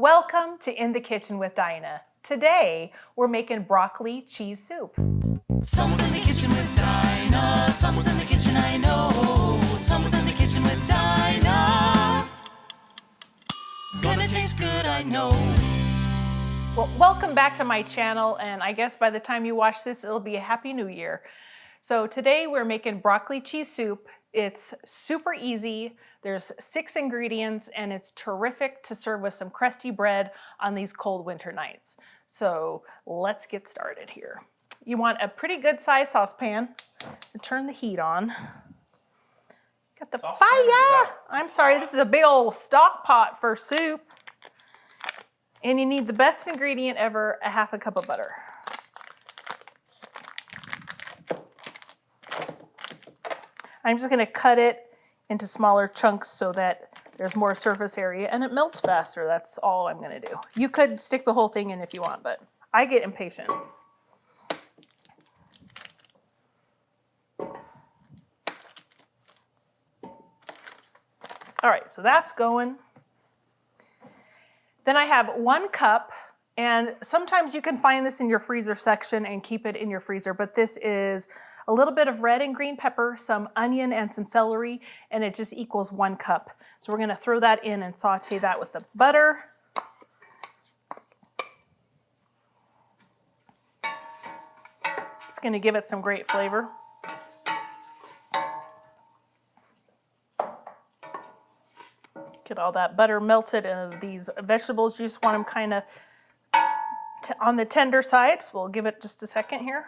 Welcome to In the Kitchen with Dinah. Today, we're making broccoli cheese soup. Someone's in the kitchen with Dinah. Someone's in the kitchen, I know. Someone's in the kitchen with Dinah. Gonna taste good, I know. Well, welcome back to my channel, and I guess by the time you watch this, it'll be a Happy New Year. So today we're making broccoli cheese soup. It's super easy. There's 6 ingredients, and it's terrific to serve with some crusty bread on these cold winter nights. So let's get started here. You want a pretty good sized saucepan. Turn the heat on. Got the fire. I'm sorry, this is a big old stock pot for soup. And you need the best ingredient ever, a half a cup of butter. I'm just gonna cut it into smaller chunks so that there's more surface area and it melts faster. That's all I'm gonna do. You could stick the whole thing in if you want, but I get impatient. All right, so that's going. Then I have 1 cup, and sometimes you can find this in your freezer section and keep it in your freezer, but this is a little bit of red and green pepper, some onion, and some celery, and it just equals 1 cup. So we're gonna throw that in and saute that with the butter. It's gonna give it some great flavor. Get all that butter melted and these vegetables, you just want them kind of on the tender side. So we'll give it just a second here.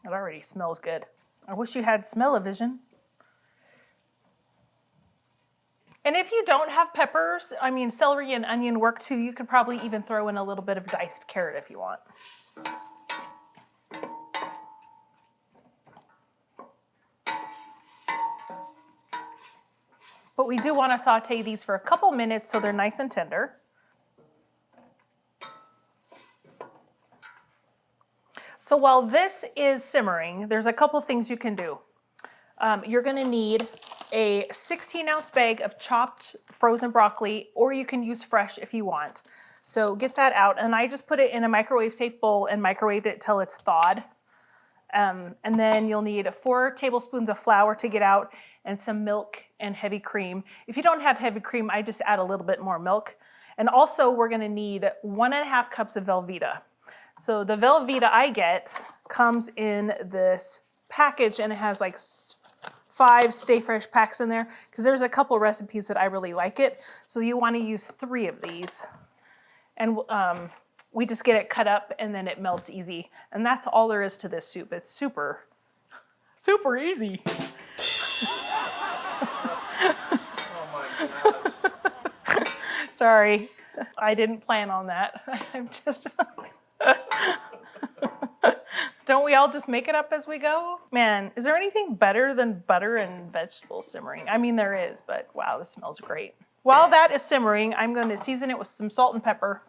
It already smells good. I wish you had smell-o-vision. And if you don't have peppers, celery and onion work too. You could probably even throw in a little bit of diced carrot if you want. But we do want to saute these for a couple minutes so they're nice and tender. So while this is simmering, there's a couple things you can do. You're going to need a 16-ounce bag of chopped frozen broccoli, or you can use fresh if you want. So get that out, and I just put it in a microwave-safe bowl and microwaved it till it's thawed. And then you'll need 4 tablespoons of flour to get out, and some milk and heavy cream. If you don't have heavy cream, I just add a little bit more milk. And also we're gonna need 1.5 cups of Velveeta. So the Velveeta I get comes in this package, and it has like 5 Stay Fresh packs in there, because there's a couple recipes that I really like it. So you wanna use 3 of these. And we just get it cut up and then it melts easy. And that's all there is to this soup. It's super, super easy. Oh my gosh. Sorry, I didn't plan on that. I'm just... Don't we all just make it up as we go? Man, is there anything better than butter and vegetables simmering? I mean, there is, but wow, this smells great. While that is simmering, I'm going to season it with some salt and pepper.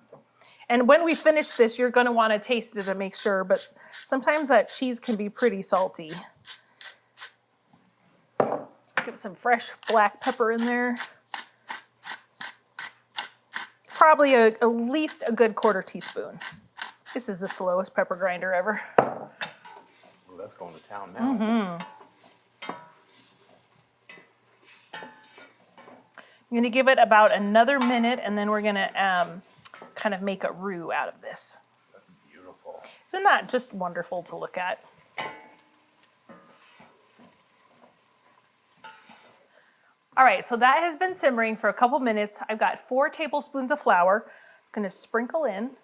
And when we finish this, you're going to want to taste it to make sure, but sometimes that cheese can be pretty salty. Get some fresh black pepper in there. Probably at least a good 1/4 teaspoon. This is the slowest pepper grinder ever. Oh, that's going to town now. Mm-hmm. I'm going to give it about another minute, and then we're going to kind of make a roux out of this. That's beautiful. Isn't that just wonderful to look at? All right, so that has been simmering for a couple minutes. I've got 4 tablespoons of flour. I'm gonna sprinkle in.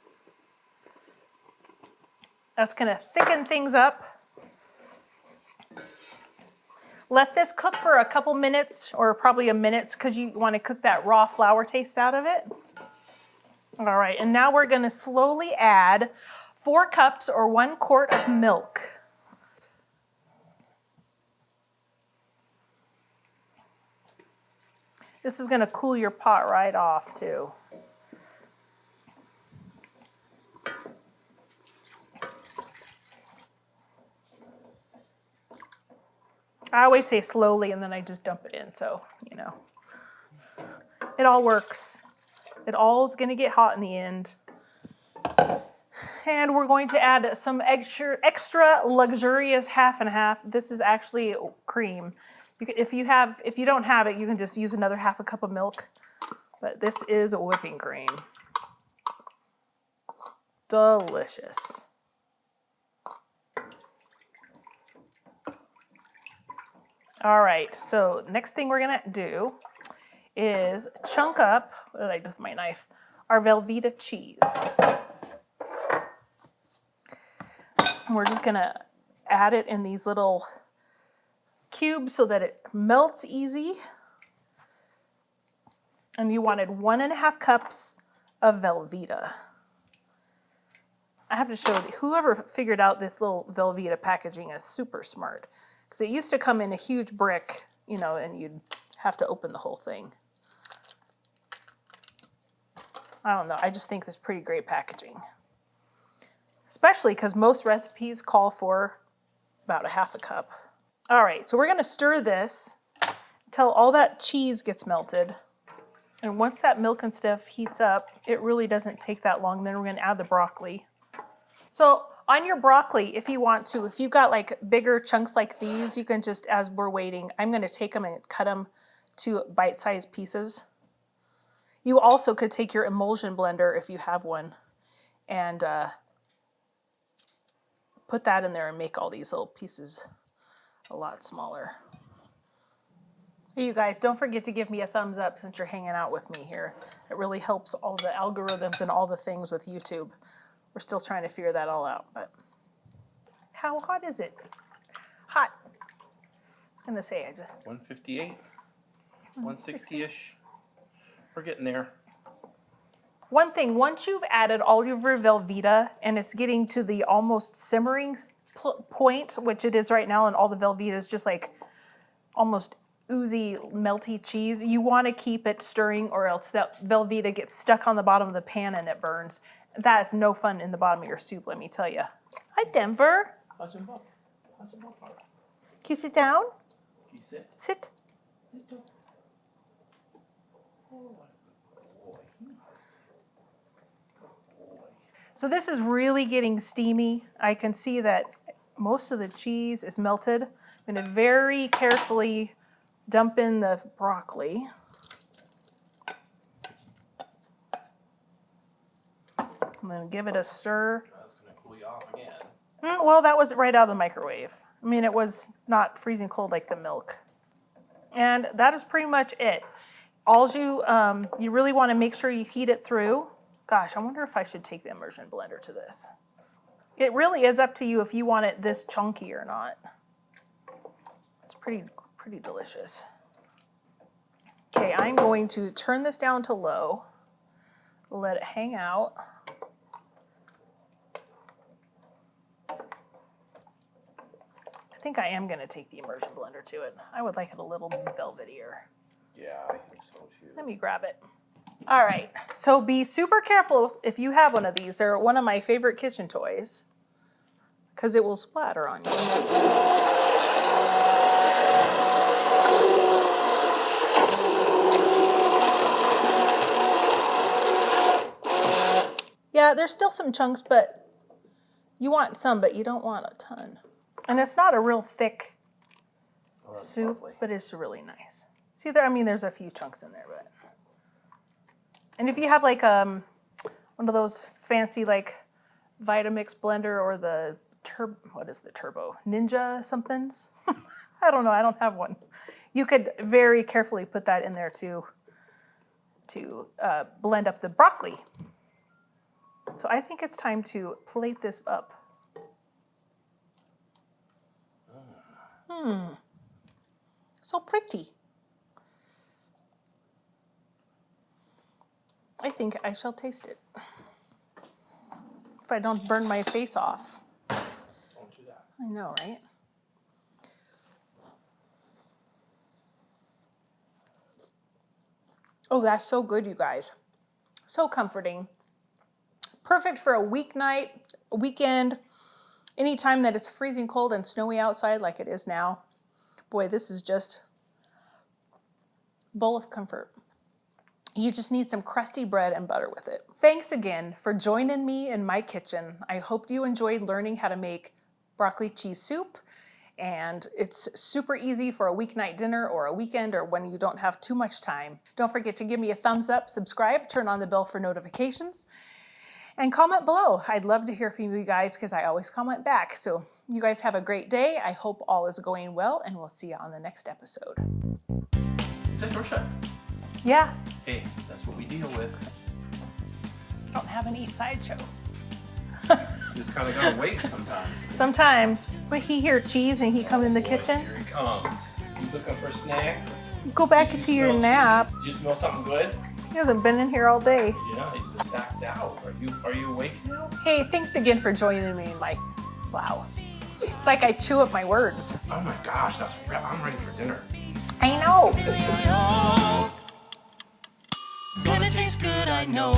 That's gonna thicken things up. Let this cook for a couple minutes, or probably a minute, because you wanna cook that raw flour taste out of it. All right, and now we're gonna slowly add 4 cups or 1 quart of milk. This is gonna cool your pot right off too. I always say slowly and then I just dump it in, so, you know. It all works. It all is going to get hot in the end. And we're going to add some extra luxurious half and half. This is actually cream. If you don't have it, you can just use another half a cup of milk. But this is whipping cream. Delicious. All right, so next thing we're gonna do is chunk up, what did I do with my knife? Our Velveeta cheese. We're just gonna add it in these little cubes so that it melts easy. And you wanted 1.5 cups of Velveeta. I have to show you, whoever figured out this little Velveeta packaging is super smart. Because it used to come in a huge brick, you know, and you'd have to open the whole thing. I don't know, I just think it's pretty great packaging. Especially because most recipes call for about 1/2 cup. All right, so we're gonna stir this until all that cheese gets melted. And once that milk and stuff heats up, it really doesn't take that long. Then we're gonna add the broccoli. So on your broccoli, if you want to, if you've got like bigger chunks like these, you can just, as we're waiting, I'm gonna take them and cut them to bite-sized pieces. You also could take your emulsion blender, if you have one, and put that in there and make all these little pieces a lot smaller. Hey, you guys, don't forget to give me a thumbs up since you're hanging out with me here. It really helps all the algorithms and all the things with YouTube. We're still trying to figure that all out, but how hot is it? Hot. I was gonna say, 158, 160-ish. We're getting there. one thing, once you've added all of your Velveeta and it's getting to the almost simmering point, which it is right now, and all the Velveeta is just like almost oozy, melty cheese, you want to keep it stirring or else that Velveeta gets stuck on the bottom of the pan and it burns. That is no fun in the bottom of your soup, let me tell you. Hi, Denver. Can you sit down? Can you sit? Sit. Sit down. So this is really getting steamy. I can see that most of the cheese is melted. I'm going to very carefully dump in the broccoli. I'm going to give it a stir. That's going to cool you off again. Well, that was right out of the microwave. I mean, it was not freezing cold like the milk. And that is pretty much it. All you really want to make sure you heat it through. Gosh, I wonder if I should take the immersion blender to this. It really is up to you if you want it this chunky or not. It's pretty delicious. Okay, I'm going to turn this down to low, let it hang out. I think I am going to take the immersion blender to it. I would like it a little velvetier. Yeah, I think so too. Let me grab it. All right, so be super careful if you have one of these. They're one of my favorite kitchen toys because it will splatter on you. Yeah, there's still some chunks, but you want some, but you don't want a ton. And it's not a real thick soup, lovely. but it's really nice. See there, I mean, there's a few chunks in there, but. And if you have like one of those fancy like Vitamix blender or the what is the Turbo? Ninja somethings? I don't know, I don't have one. You could very carefully put that in there to blend up the broccoli. So I think it's time to plate this up. So pretty. I think I shall taste it. If I don't burn my face off. Don't do that. I know, right? Oh, that's so good, you guys. So comforting. Perfect for a weeknight, a weekend, anytime that it's freezing cold and snowy outside like it is now. Boy, this is just a bowl of comfort. You just need some crusty bread and butter with it. Thanks again for joining me in my kitchen. I hope you enjoyed learning how to make broccoli cheese soup. And it's super easy for a weeknight dinner or a weekend or when you don't have too much time. Don't forget to give me a thumbs up, subscribe, turn on the bell for notifications, and comment below. I'd love to hear from you guys because I always comment back. So you guys have a great day. I hope all is going well, and we'll see you on the next episode. Is that door shut? Yeah, Hey, that's what we deal with. I don't have an eat sideshow. You just kind of gotta wait sometimes. Sometimes when he hear cheese and he come in the kitchen, Here he comes. You looking for snacks? go back Did you to your smell nap. cheese? Did you smell something good? He hasn't been in here all day. Yeah, he's been sacked out. Are you awake now? Hey, thanks again for joining me in my, wow. It's like I chew up my words. Oh my gosh, I'm ready for dinner. I know. Gonna taste good, I know.